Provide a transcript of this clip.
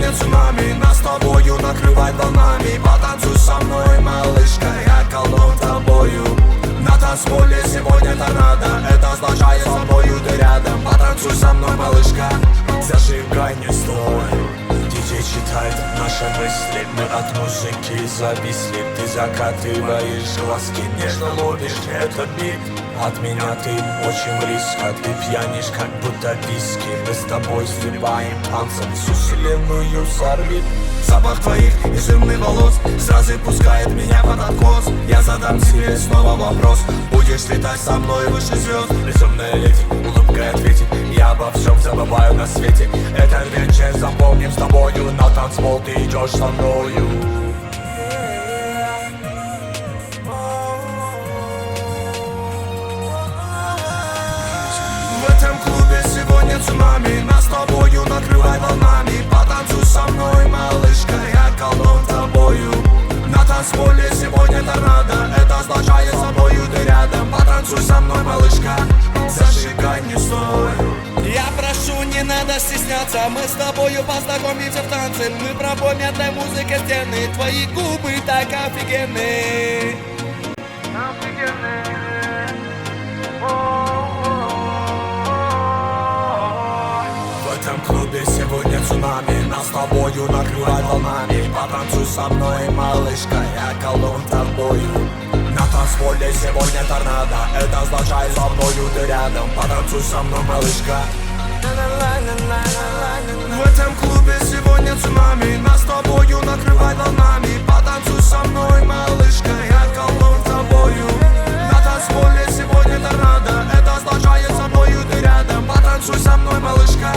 сегодня цунами, нас с тобою накрывает волнами. Потанцуй со мной, малышка, я колдун тобою. На танцполе сегодня торнадо, это означает со мною ты рядом. Потанцуй со мной, малышка, зажигай, не стой. Диджей читает наши мысли, мы от музыки зависли. Ты закатываешь глазки, нежно ловишь этот бит. От меня ты очень близко, ты пьянишь, как будто виски. Мы с тобой сливаем танцем всю вселенную с орбит. Запах твоих изумных волос сразу пускает меня под откос. Я задам тебе снова вопрос: будешь летать со мной выше звезд? Безумная леди улыбкой ответит: я обо всем забываю на свете. Этот вечер запомним с тобою, на танцпол ты идешь со мною. В этом клубе сегодня цунами, нас с тобою накрывай волнами. Потанцуй со мной, малышка, я колдун тобою. На танцполе сегодня торнадо, это означает со мною ты рядом. Потанцуй со мной, малышка, зажигай, не стой. Я прошу, не надо стесняться, мы с тобою познакомимся в танце. Мы пробуем этой музыкой стены, твои губы так офигенные. В этом клубе сегодня цунами, нас с тобою накрывает волнами. Потанцуй со мной, малышка, я колдун тобою. На танцполе сегодня торнадо, это означает со мною ты рядом. Потанцуй со мной, малышка. В этом клубе сегодня цунами, нас с тобою накрывает волнами. Потанцуй со мной, малышка, я колдун тобою. На танцполе сегодня торнадо, это означает со мною ты рядом. Потанцуй со мной, малышка.